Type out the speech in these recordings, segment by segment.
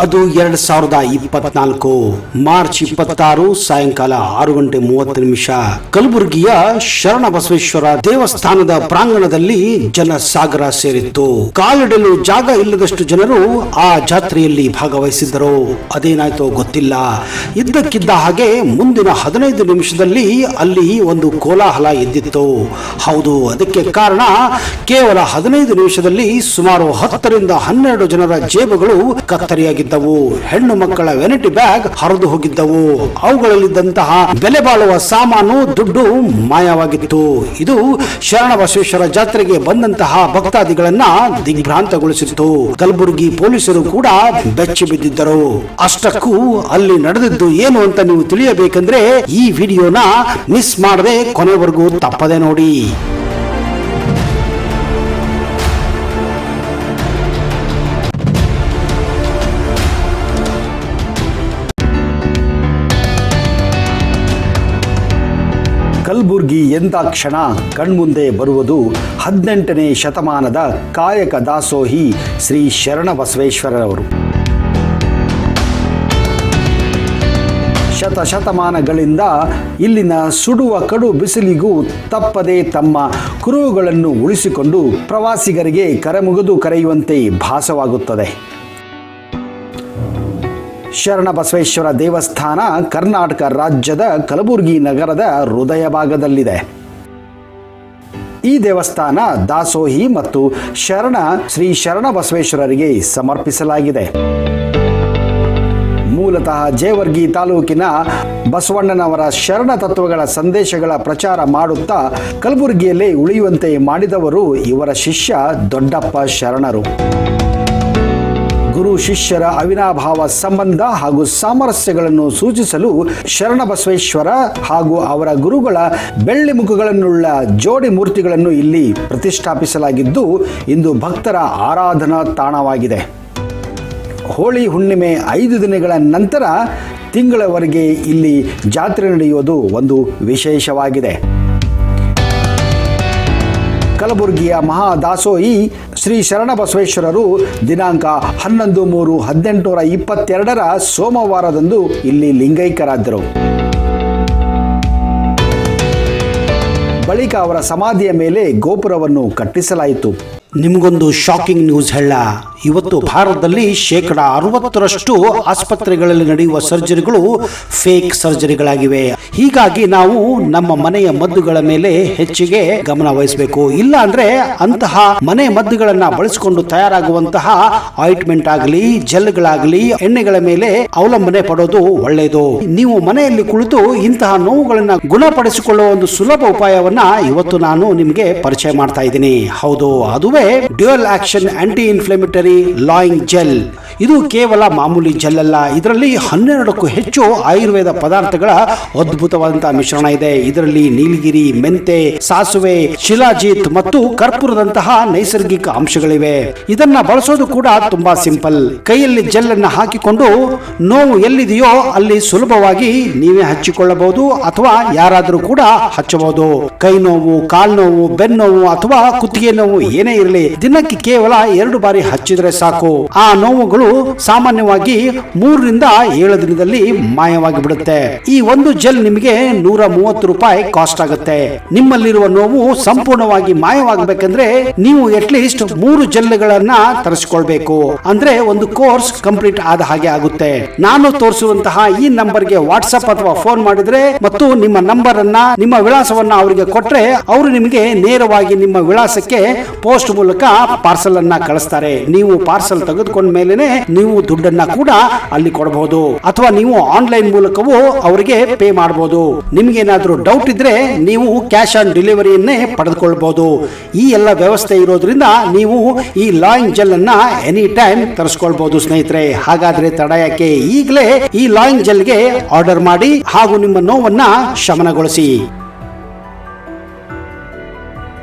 ಅದು 2024 ಮಾರ್ಚ್ 26 ಸಾಯಂಕಾಲ 6:30 ಕಲಬುರಗಿಯ ಶರಣ ಬಸವೇಶ್ವರ ದೇವಸ್ಥಾನದ ಪ್ರಾಂಗಣದಲ್ಲಿ ಜನಸಾಗರ ಸೇರಿತ್ತು. ಕಾಲಿಡಲು ಜಾಗ ಇಲ್ಲದಷ್ಟು ಜನರು ಆ ಜಾತ್ರೆಯಲ್ಲಿ ಭಾಗವಹಿಸಿದ್ದರು. ಅದೇನಾಯ್ತೋ ಗೊತ್ತಿಲ್ಲ. ಇದ್ದಕ್ಕಿದ್ದ ಹಾಗೆ ಮುಂದಿನ 15 ನಿಮಿಷದಲ್ಲಿ ಅಲ್ಲಿ ಒಂದು ಕೋಲಾಹಲ ಎದ್ದಿತ್ತು. ಹೌದು, ಅದಕ್ಕೆ ಕಾರಣ ಕೇವಲ 15 ನಿಮಿಷದಲ್ಲಿ ಸುಮಾರು 10 ರಿಂದ 12 ಜನರ ಜೇಬುಗಳು ಕತ್ತರಿಯಾಗಿದ್ದವು. ಹೆಣ್ಣು ಮಕ್ಕಳ ವೆನಿಟಿ ಬ್ಯಾಗ್ ಹರಿದು ಹೋಗಿದ್ದವು. ಅವುಗಳಲ್ಲಿದ್ದಂತಹ ಬೆಲೆ ಬಾಳುವ ಸಾಮಾನು, ದುಡ್ಡು ಮಾಯವಾಗಿತ್ತು. ಇದು ಶರಣ ಬಸವೇಶ್ವರ ಜಾತ್ರೆಗೆ ಬಂದಂತಹ ಭಕ್ತಾದಿಗಳನ್ನ ದಿಗ್ಭ್ರಾಂತಗೊಳಿಸಿತ್ತು. ಕಲಬುರಗಿ ಪೊಲೀಸರು ಕೂಡ ಬೆಚ್ಚಿ ಬಿದ್ದಿದ್ದರು. ಅಷ್ಟಕ್ಕೂ ಅಲ್ಲಿ ನಡೆದಿದ್ದು ಏನು ಅಂತ ನೀವು ತಿಳಿಯಬೇಕೆಂದ್ರೆ ಈ ವಿಡಿಯೋನ ಮಿಸ್ ಮಾಡದೆ ಕೊನೆವರೆಗೂ ತಪ್ಪದೆ ನೋಡಿ. ಕಲಬುರ್ಗಿ ಎಂದಾಕ್ಷಣ ಕಣ್ಮುಂದೆ ಬರುವುದು 18ನೇ ಶತಮಾನದ ಕಾಯಕ ದಾಸೋಹಿ ಶ್ರೀ ಶರಣ ಬಸವೇಶ್ವರರವರು. ಶತಮಾನಗಳಿಂದ ಇಲ್ಲಿನ ಸುಡುವ ಕಡು ಬಿಸಿಲಿಗೂ ತಪ್ಪದೆ ತಮ್ಮ ಕುರುಹುಗಳನ್ನು ಉಳಿಸಿಕೊಂಡು ಪ್ರವಾಸಿಗರಿಗೆ ಕರೆಮುಗಿದು ಕರೆಯುವಂತೆ ಭಾಸವಾಗುತ್ತದೆ. ಶರಣ ಬಸವೇಶ್ವರ ದೇವಸ್ಥಾನ ಕರ್ನಾಟಕ ರಾಜ್ಯದ ಕಲಬುರಗಿ ನಗರದ ಹೃದಯ ಭಾಗದಲ್ಲಿದೆ. ಈ ದೇವಸ್ಥಾನ ದಾಸೋಹಿ ಮತ್ತು ಶ್ರೀ ಶರಣ ಬಸವೇಶ್ವರರಿಗೆ ಸಮರ್ಪಿಸಲಾಗಿದೆ. ಮೂಲತಃ ಜೇವರ್ಗಿ ತಾಲೂಕಿನ ಬಸವಣ್ಣನವರ ಶರಣ ತತ್ವಗಳ ಸಂದೇಶಗಳ ಪ್ರಚಾರ ಮಾಡುತ್ತಾ ಕಲಬುರಗಿಯಲ್ಲೇ ಉಳಿಯುವಂತೆ ಮಾಡಿದವರು ಇವರ ಶಿಷ್ಯ ದೊಡ್ಡಪ್ಪ ಶರಣರು. ಗುರು ಶಿಷ್ಯರ ಅವಿನಾಭಾವ ಸಂಬಂಧ ಹಾಗೂ ಸಾಮರಸ್ಯಗಳನ್ನು ಸೂಚಿಸಲು ಶರಣ ಬಸವೇಶ್ವರ ಹಾಗೂ ಅವರ ಗುರುಗಳ ಬೆಳ್ಳಿ ಮುಖಗಳನ್ನುಳ್ಳ ಜೋಡಿ ಮೂರ್ತಿಗಳನ್ನು ಇಲ್ಲಿ ಪ್ರತಿಷ್ಠಾಪಿಸಲಾಗಿದ್ದು ಇಂದು ಭಕ್ತರ ಆರಾಧನಾ ತಾಣವಾಗಿದೆ. ಹೋಳಿ ಹುಣ್ಣಿಮೆ 5 ದಿನಗಳ ನಂತರ ತಿಂಗಳವರೆಗೆ ಇಲ್ಲಿ ಜಾತ್ರೆ ನಡೆಯುವುದು ಒಂದು ವಿಶೇಷವಾಗಿದೆ. ಕಲಬುರಗಿಯ ಮಹಾದಾಸೋಹಿ ಶ್ರೀ ಶರಣ ಬಸವೇಶ್ವರರು ದಿನಾಂಕ 11/3/1822 ಸೋಮವಾರದಂದು ಇಲ್ಲಿ ಲಿಂಗೈಕ್ಯರಾದರು. ಬಳಿಕ ಅವರ ಸಮಾಧಿಯ ಮೇಲೆ ಗೋಪುರವನ್ನು ಕಟ್ಟಿಸಲಾಯಿತು. ನಿಮಗೊಂದು ಶಾಕಿಂಗ್ ನ್ಯೂಸ್ ಹೇಳ. ಇವತ್ತು ಭಾರತದಲ್ಲಿ 60% ಆಸ್ಪತ್ರೆಗಳಲ್ಲಿ ನಡೆಯುವ ಸರ್ಜರಿಗಳು ಫೇಕ್ ಸರ್ಜರಿಗಳಾಗಿವೆ. ಹೀಗಾಗಿ ನಾವು ನಮ್ಮ ಮನೆಯ ಮದ್ದುಗಳ ಮೇಲೆ ಹೆಚ್ಚಿಗೆ ಗಮನ ವಹಿಸಬೇಕು. ಇಲ್ಲ ಅಂದ್ರೆ ಅಂತಹ ಮನೆ ಮದ್ದುಗಳನ್ನ ಬಳಸಿಕೊಂಡು ತಯಾರಾಗುವಂತಹ ಆಯಿಂಟ್ಮೆಂಟ್ ಆಗಲಿ, ಜೆಲ್ಗಳಾಗಲಿ, ಎಣ್ಣೆಗಳ ಮೇಲೆ ಅವಲಂಬನೆ ಪಡೋದು ಒಳ್ಳೆಯದು. ನೀವು ಮನೆಯಲ್ಲಿ ಕುಳಿತು ಇಂತಹ ನೋವುಗಳನ್ನ ಗುಣಪಡಿಸಿಕೊಳ್ಳುವ ಒಂದು ಸುಲಭ ಉಪಾಯವನ್ನ ಇವತ್ತು ನಾನು ನಿಮಗೆ ಪರಿಚಯ ಮಾಡ್ತಾ ಇದ್ದೀನಿ. ಹೌದು, ಅದುವೇ dual action aunty inflammatory lying gel. ಇದು ಕೇವಲ ಮಾಮೂಲಿ ಜೆಲ್ ಅಲ್ಲ. ಇದರಲ್ಲಿ 12ಕ್ಕೂ ಹೆಚ್ಚು ಆಯುರ್ವೇದ ಪದಾರ್ಥಗಳ ಅದ್ಭುತವಾದಂತಹ ಮಿಶ್ರಣ ಇದೆ. ಇದರಲ್ಲಿ ನೀಲಗಿರಿ, ಮೆಂತೆ, ಸಾಸುವೆ, ಶಿಲಾಜೀತ್ ಮತ್ತು ಕರ್ಪೂರದಂತಹ ನೈಸರ್ಗಿಕ ಅಂಶಗಳಿವೆ. ಇದನ್ನ ಬಳಸೋದು ಕೂಡ ತುಂಬಾ ಸಿಂಪಲ್. ಕೈಯಲ್ಲಿ ಜೆಲ್ ಅನ್ನ ಹಾಕಿಕೊಂಡು ನೋವು ಎಲ್ಲಿದೆಯೋ ಅಲ್ಲಿ ಸುಲಭವಾಗಿ ನೀವೇ ಹಚ್ಚಿಕೊಳ್ಳಬಹುದು ಅಥವಾ ಯಾರಾದರೂ ಕೂಡ ಹಚ್ಚಬಹುದು. ಕೈ ನೋವು, ಕಾಲು ನೋವು, ಬೆನ್ನೋವು ಅಥವಾ ಕುತ್ತಿಗೆ ನೋವು ಏನೇ ಇರಲಿ, ದಿನಕ್ಕೆ ಕೇವಲ 2 ಬಾರಿ ಹಚ್ಚಿದ್ರೆ ಸಾಕು. ಆ ನೋವುಗಳು ಸಾಮಾನ್ಯವಾಗಿ 3 ರಿಂದ 7 ದಿನದಲ್ಲಿ ಮಾಯವಾಗಿ ಬಿಡುತ್ತೆ. ಈ ಒಂದು ಜೆಲ್ ನಿಮಗೆ 130 ರೂಪಾಯಿ ಕಾಸ್ಟ್ ಆಗುತ್ತೆ. ನಿಮ್ಮಲ್ಲಿರುವ ನೋವು ಸಂಪೂರ್ಣವಾಗಿ ಮಾಯವಾಗಬೇಕಂದ್ರೆ ನೀವು ಅಟ್ಲೀಸ್ಟ್ 3 ಜೆಲ್ಗಳನ್ನ ತರಿಸಿಕೊಳ್ಬೇಕು. ಅಂದ್ರೆ ಒಂದು ಕೋರ್ಸ್ ಕಂಪ್ಲೀಟ್ ಆದ ಹಾಗೆ ಆಗುತ್ತೆ. ನಾನು ತೋರಿಸುವಂತಹ ಈ ನಂಬರ್ಗೆ ವಾಟ್ಸ್ಆಪ್ ಅಥವಾ ಫೋನ್ ಮಾಡಿದ್ರೆ ಮತ್ತು ನಿಮ್ಮ ನಂಬರ್ ಅನ್ನ, ನಿಮ್ಮ ವಿಳಾಸವನ್ನ ಅವರಿಗೆ ಕೊಟ್ರೆ ಅವರು ನಿಮಗೆ ನೇರವಾಗಿ ನಿಮ್ಮ ವಿಳಾಸಕ್ಕೆ ಪೋಸ್ಟ್ ಮೂಲಕ ಪಾರ್ಸಲ್ ಅನ್ನ ಕಳಿಸ್ತಾರೆ. ನೀವು ಪಾರ್ಸಲ್ ತೆಗೆದುಕೊಂಡ ಮೇಲೆನೆ ನೀವು ದುಡ್ಡನ್ನ ಕೂಡ ಅಲ್ಲಿ ಕೊಡಬಹುದು ಅಥವಾ ನೀವು ಆನ್ಲೈನ್ ಮೂಲಕವೂ ಅವರಿಗೆ ಪೇ ಮಾಡಬಹುದು. ನಿಮ್ಗೆ ಏನಾದ್ರೂ ಡೌಟ್ ಇದ್ರೆ ನೀವು ಕ್ಯಾಶ್ ಆನ್ ಡೆಲಿವರಿಯನ್ನೇ ಪಡೆದುಕೊಳ್ಳಬಹುದು. ಈ ಎಲ್ಲ ವ್ಯವಸ್ಥೆ ಇರೋದ್ರಿಂದ ನೀವು ಈ ಲಾಯಿಂಗ್ ಜೆಲ್ ಅನ್ನ ಎನಿ ಟೈಮ್ ತರಿಸ್ಕೊಳ್ಬಹುದು ಸ್ನೇಹಿತರೆ. ಹಾಗಾದ್ರೆ ತಡ ಯಾಕೆ? ಈಗಲೇ ಈ ಲಾಯಿಂಗ್ ಜೆಲ್ಗೆ ಆರ್ಡರ್ ಮಾಡಿ ಹಾಗೂ ನಿಮ್ಮ ನೋವನ್ನ ಶಮನಗೊಳಿಸಿ.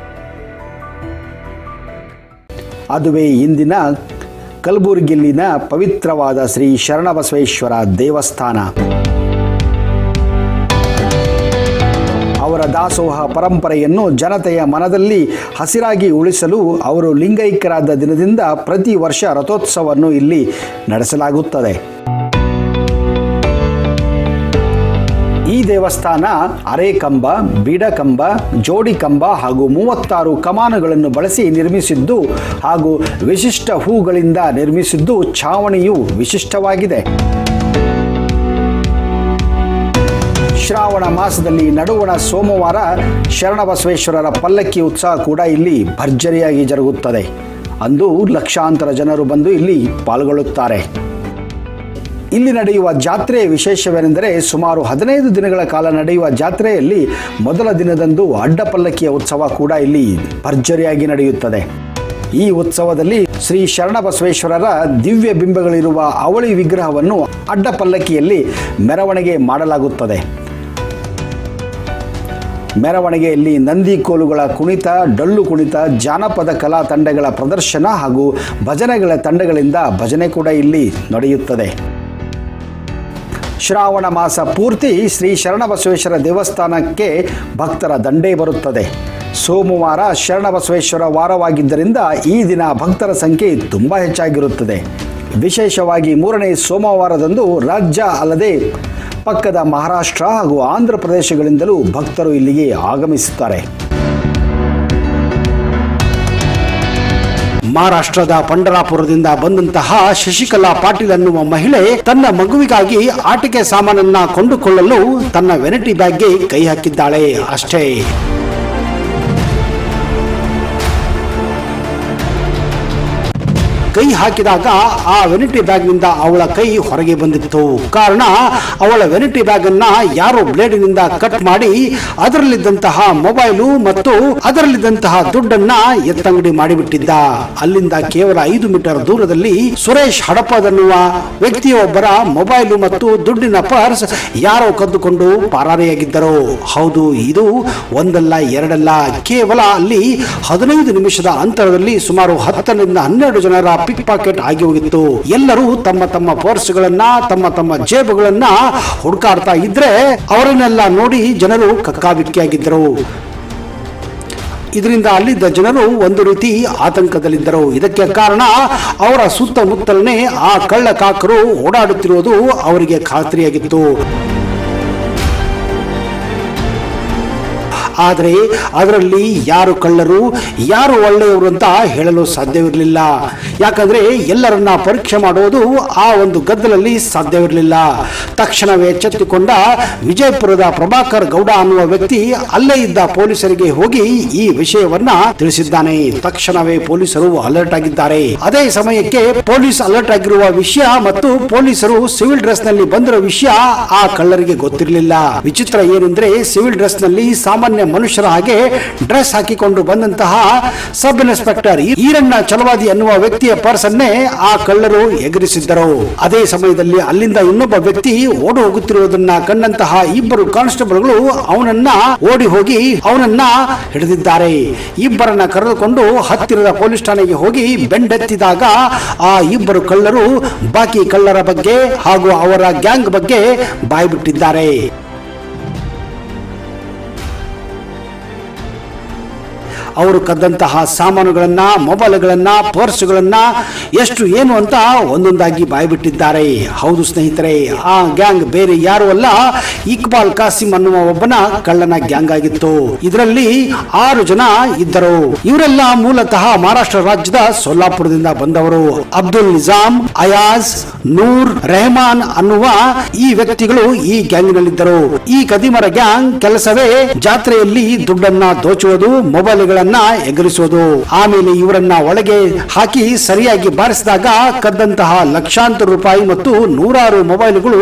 ಅದುವೇ ಇಂದಿನ ಕಲಬುರಗಿಯಲ್ಲಿನ ಪವಿತ್ರವಾದ ಶ್ರೀ ಶರಣ ಬಸವೇಶ್ವರ ದೇವಸ್ಥಾನ. ಅವರ ದಾಸೋಹ ಪರಂಪರೆಯನ್ನು ಜನತೆಯ ಮನದಲ್ಲಿ ಹಸಿರಾಗಿ ಉಳಿಸಲು ಅವರು ಲಿಂಗೈಕ್ಯರಾದ ದಿನದಿಂದ ಪ್ರತಿ ವರ್ಷ ರಥೋತ್ಸವವನ್ನು ಇಲ್ಲಿ ನಡೆಸಲಾಗುತ್ತದೆ. ಈ ದೇವಸ್ಥಾನ ಅರೆಕಂಬ, ಬೀಡಕಂಬ, ಜೋಡಿ ಕಂಬ ಹಾಗೂ 36 ಕಮಾನುಗಳನ್ನು ಬಳಸಿ ನಿರ್ಮಿಸಿದ್ದು ಹಾಗೂ ವಿಶಿಷ್ಟ ಹೂಗಳಿಂದ ನಿರ್ಮಿಸಿದ್ದು ಛಾವಣಿಯು ವಿಶಿಷ್ಟವಾಗಿದೆ. ಶ್ರಾವಣ ಮಾಸದಲ್ಲಿ ನಡುವಣ ಸೋಮವಾರ ಶರಣಬಸವೇಶ್ವರರ ಪಲ್ಲಕ್ಕಿ ಉತ್ಸವ ಕೂಡ ಇಲ್ಲಿ ಭರ್ಜರಿಯಾಗಿ ಜರುಗುತ್ತದೆ. ಅಂದು ಲಕ್ಷಾಂತರ ಜನರು ಬಂದು ಇಲ್ಲಿ ಪಾಲ್ಗೊಳ್ಳುತ್ತಾರೆ. ಇಲ್ಲಿ ನಡೆಯುವ ಜಾತ್ರೆಯ ವಿಶೇಷವೇನೆಂದರೆ ಸುಮಾರು 15 ದಿನಗಳ ಕಾಲ ನಡೆಯುವ ಜಾತ್ರೆಯಲ್ಲಿ ಮೊದಲ ದಿನದಂದು ಅಡ್ಡಪಲ್ಲಕ್ಕಿಯ ಉತ್ಸವ ಕೂಡ ಇಲ್ಲಿ ಭರ್ಜರಿಯಾಗಿ ನಡೆಯುತ್ತದೆ. ಈ ಉತ್ಸವದಲ್ಲಿ ಶ್ರೀ ಶರಣಬಸವೇಶ್ವರರ ದಿವ್ಯ ಬಿಂಬಗಳಿರುವ ಅವಳಿ ವಿಗ್ರಹವನ್ನು ಅಡ್ಡಪಲ್ಲಕ್ಕಿಯಲ್ಲಿ ಮೆರವಣಿಗೆ ಮಾಡಲಾಗುತ್ತದೆ. ಮೆರವಣಿಗೆಯಲ್ಲಿ ನಂದಿ ಕೋಲುಗಳ ಕುಣಿತ, ಡೊಳ್ಳು ಕುಣಿತ, ಜಾನಪದ ಕಲಾ ತಂಡಗಳ ಪ್ರದರ್ಶನ ಹಾಗೂ ಭಜನೆಗಳ ತಂಡಗಳಿಂದ ಭಜನೆ ಕೂಡ ಇಲ್ಲಿ ನಡೆಯುತ್ತದೆ. ಶ್ರಾವಣ ಮಾಸ ಪೂರ್ತಿ ಶ್ರೀ ಶರಣಬಸವೇಶ್ವರ ದೇವಸ್ಥಾನಕ್ಕೆ ಭಕ್ತರ ದಂಡೇ ಬರುತ್ತದೆ. ಸೋಮವಾರ ಶರಣಬಸವೇಶ್ವರ ವಾರವಾಗಿದ್ದರಿಂದ ಈ ದಿನ ಭಕ್ತರ ಸಂಖ್ಯೆ ತುಂಬ ಹೆಚ್ಚಾಗಿರುತ್ತದೆ. ವಿಶೇಷವಾಗಿ 3ನೇ ಸೋಮವಾರದಂದು ರಾಜ್ಯ ಅಲ್ಲದೆ ಪಕ್ಕದ ಮಹಾರಾಷ್ಟ್ರ ಹಾಗೂ ಆಂಧ್ರ ಪ್ರದೇಶಗಳಿಂದಲೂ ಭಕ್ತರು ಇಲ್ಲಿಗೆ ಆಗಮಿಸುತ್ತಾರೆ. ಮಹಾರಾಷ್ಟ್ರದ ಪಂಢರಾಪುರದಿಂದ ಬಂದಂತಹ ಶಶಿಕಲಾ ಪಾಟೀಲ್ ಅನ್ನುವ ಮಹಿಳೆ ತನ್ನ ಮಗುವಿಗಾಗಿ ಆಟಿಕೆ ಸಾಮಾನನ್ನ ಕೊಂಡುಕೊಳ್ಳಲು ತನ್ನ ವೆನಿಟಿ ಬ್ಯಾಗ್ಗೆ ಕೈ ಹಾಕಿದ್ದಾಳೆ ಅಷ್ಟೇ. ಕೈ ಹಾಕಿದಾಗ ಆ ವೆನಿಟಿ ಬ್ಯಾಗ್ನಿಂದ ಅವಳ ಕೈ ಹೊರಗೆ ಬಂದಿತ್ತು. ಕಾರಣ ಅವಳ ವೆನಿಟಿ ಬ್ಯಾಗ್ ಅನ್ನ ಯಾರೋ ಬ್ಲೇಡಿನಿಂದ ಕಟ್ ಮಾಡಿ ಅದರಲ್ಲಿದ್ದಂತಹ ಮೊಬೈಲು ಮತ್ತು ಅದರಲ್ಲಿದ್ದಂತಹ ದುಡ್ಡನ್ನ ಎತ್ತಂಗಡಿ ಮಾಡಿಬಿಟ್ಟಿದ್ದ. ಅಲ್ಲಿಂದ ಕೇವಲ 5 ಮೀಟರ್ ದೂರದಲ್ಲಿ ಸುರೇಶ್ ಹಡಪದನ್ನುವ ವ್ಯಕ್ತಿಯೊಬ್ಬರ ಮೊಬೈಲು ಮತ್ತು ದುಡ್ಡಿನ ಪರ್ಸ್ ಯಾರೋ ಕದ್ದುಕೊಂಡು ಪರಾರಿಯಾಗಿದ್ದರು. ಹೌದು, ಇದು ಒಂದಲ್ಲ ಎರಡಲ್ಲ, ಕೇವಲ ಅಲ್ಲಿ 15 ನಿಮಿಷದ ಅಂತರದಲ್ಲಿ ಸುಮಾರು 10ರಿಂದ 12 ಜನರ ಪಿಕ್ ಪಾಕೆಟ್ ಆಗಿ ಹೋಗಿತ್ತು. ಎಲ್ಲರೂ ತಮ್ಮ ತಮ್ಮ ಪರ್ಸ್ಗಳನ್ನ ತಮ್ಮ ಜೇಬುಗಳನ್ನ ಹುಡುಕಾಡ್ತಾ ಇದ್ರೆ ಅವರನ್ನೆಲ್ಲ ನೋಡಿ ಜನರು ಕಕ್ಕಾಬಿಕ್ಕಿಯಾಗಿದ್ದರು. ಇದರಿಂದ ಅಲ್ಲಿದ್ದ ಜನರು ಒಂದು ರೀತಿ ಆತಂಕದಲ್ಲಿದ್ದರು. ಇದಕ್ಕೆ ಕಾರಣ ಅವರ ಸುತ್ತಮುತ್ತಲನೇ ಆ ಕಳ್ಳಕಾಕರು ಓಡಾಡುತ್ತಿರುವುದು ಅವರಿಗೆ ಖಾತ್ರಿಯಾಗಿತ್ತು. ಆದರೆ ಅದರಲ್ಲಿ ಯಾರು ಕಳ್ಳರು ಯಾರು ಒಳ್ಳೆಯವರು ಅಂತ ಹೇಳಲು ಸಾಧ್ಯವಿರಲಿಲ್ಲ. ಯಾಕಂದ್ರೆ ಎಲ್ಲರನ್ನ ಪರೀಕ್ಷೆ ಮಾಡುವುದು ಆ ಒಂದು ಗದ್ದಲಲ್ಲಿ ಸಾಧ್ಯವಿರಲಿಲ್ಲ. ತಕ್ಷಣವೇ ಎಚ್ಚೆತ್ತುಕೊಂಡ ವಿಜಯಪುರದ ಪ್ರಭಾಕರ್ ಗೌಡ ಅನ್ನುವ ವ್ಯಕ್ತಿ ಅಲ್ಲೇ ಇದ್ದ ಪೊಲೀಸರಿಗೆ ಹೋಗಿ ಈ ವಿಷಯವನ್ನ ತಿಳಿಸಿದ್ದಾನೆ. ತಕ್ಷಣವೇ ಪೊಲೀಸರು ಅಲರ್ಟ್ ಆಗಿದ್ದಾರೆ. ಅದೇ ಸಮಯಕ್ಕೆ ಪೊಲೀಸ್ ಅಲರ್ಟ್ ಆಗಿರುವ ವಿಷಯ ಮತ್ತು ಪೊಲೀಸರು ಸಿವಿಲ್ ಡ್ರೆಸ್ ನಲ್ಲಿ ಬಂದಿರೋ ವಿಷಯ ಆ ಕಳ್ಳರಿಗೆ ಗೊತ್ತಿರಲಿಲ್ಲ. ವಿಚಿತ್ರ ಏನೆಂದ್ರೆ ಸಿವಿಲ್ ಡ್ರೆಸ್ ನಲ್ಲಿ ಸಾಮಾನ್ಯ ಮನುಷ್ಯರ ಹಾಗೆ ಡ್ರೆಸ್ ಹಾಕಿಕೊಂಡು ಬಂದಂತಹ ಸಬ್ ಇನ್ಸ್ಪೆಕ್ಟರ್ ಈರಣ್ಣ ಚಲವಾದಿ ಅನ್ನುವ ವ್ಯಕ್ತಿಯ ಪರ್ಸ್ ಅನ್ನೇ ಆ ಕಳ್ಳರು ಎಗರಿಸಿದ್ದರು. ಅದೇ ಸಮಯದಲ್ಲಿ ಅಲ್ಲಿಂದ ಇನ್ನೊಬ್ಬ ವ್ಯಕ್ತಿ ಓಡಿ ಹೋಗುತ್ತಿರುವುದನ್ನ ಕಂಡಂತಹ 2 ಕಾನ್ಸ್ಟೇಬಲ್ಗಳು ಅವನನ್ನ ಓಡಿ ಹೋಗಿ ಅವನನ್ನ ಹಿಡಿದಿದ್ದಾರೆ. ಇಬ್ಬರನ್ನ ಕರೆದುಕೊಂಡು ಹತ್ತಿರದ ಪೊಲೀಸ್ ಠಾಣೆಗೆ ಹೋಗಿ ಬೆಂಡೆತ್ತಿದಾಗ ಆ 2 ಕಳ್ಳರು ಬಾಕಿ ಕಳ್ಳರ ಬಗ್ಗೆ ಹಾಗೂ ಅವರ ಗ್ಯಾಂಗ್ ಬಗ್ಗೆ ಬಾಯ್ಬಿಟ್ಟಿದ್ದಾರೆ. ಅವರು ಕದ್ದಂತಹ ಸಾಮಾನುಗಳನ್ನ, ಮೊಬೈಲ್ಗಳನ್ನ, ಪರ್ಸ್ಗಳನ್ನ ಎಷ್ಟು ಏನು ಅಂತ ಒಂದೊಂದಾಗಿ ಬಾಯ್ಬಿಟ್ಟಿದ್ದಾರೆ. ಹೌದು ಸ್ನೇಹಿತರೆ, ಆ ಗ್ಯಾಂಗ್ ಬೇರೆ ಯಾರು ಅಲ್ಲ, ಇಕ್ಬಾಲ್ ಕಾಸಿಂ ಅನ್ನುವ ಒಬ್ಬನ ಕಳ್ಳನ ಗ್ಯಾಂಗ್ ಆಗಿತ್ತು. ಇದರಲ್ಲಿ 6 ಜನ ಇದ್ದರು. ಇವರೆಲ್ಲ ಮೂಲತಃ ಮಹಾರಾಷ್ಟ್ರ ರಾಜ್ಯದ ಸೋಲಾಪುರದಿಂದ ಬಂದವರು. ಅಬ್ದುಲ್ ನಿಜಾಮ್, ಅಯಾಜ್, ನೂರ್, ರೆಹಮಾನ್ ಅನ್ನುವ ಈ ವ್ಯಕ್ತಿಗಳು ಈ ಗ್ಯಾಂಗ್ನಲ್ಲಿದ್ದರು. ಈ ಕದಿಮರ ಗ್ಯಾಂಗ್ ಕೆಲಸವೇ ಜಾತ್ರೆಯಲ್ಲಿ ದುಡ್ಡನ್ನ ದೋಚುವುದು, ಮೊಬೈಲ್ಗಳನ್ನ ಎಗರಿಸುವುದು. ಆಮೇಲೆ ಇವರನ್ನ ಒಳಗೆ ಹಾಕಿ ಸರಿಯಾಗಿ ಬಾರಿಸಿದಾಗ ಕದ್ದಂತಹ ಲಕ್ಷಾಂತರ ರೂಪಾಯಿ ಮತ್ತು 100 ಮೊಬೈಲ್ಗಳು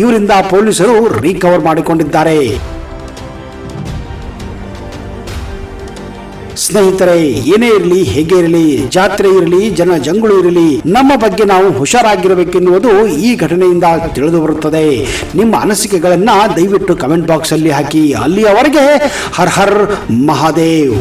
ಇವರಿಂದ ಪೊಲೀಸರು ರಿಕವರ್ ಮಾಡಿಕೊಂಡಿದ್ದಾರೆ. ಸ್ನೇಹಿತರೆ, ಏನೇ ಇರಲಿ ಹೇಗೆ ಇರಲಿ, ಜಾತ್ರೆ ಇರಲಿ ಜನ ಜಂಗುಳು ಇರಲಿ, ನಮ್ಮ ಬಗ್ಗೆ ನಾವು ಹುಷಾರಾಗಿರಬೇಕೆನ್ನುವುದು ಈ ಘಟನೆಯಿಂದ ತಿಳಿದು ಬರುತ್ತದೆ. ನಿಮ್ಮ ಅನಿಸಿಕೆಗಳನ್ನ ದಯವಿಟ್ಟು ಕಮೆಂಟ್ ಬಾಕ್ಸ್ ಅಲ್ಲಿ ಹಾಕಿ. ಅಲ್ಲಿಯವರೆಗೆ ಹರ್ ಹರ್ ಮಹಾದೇವ್.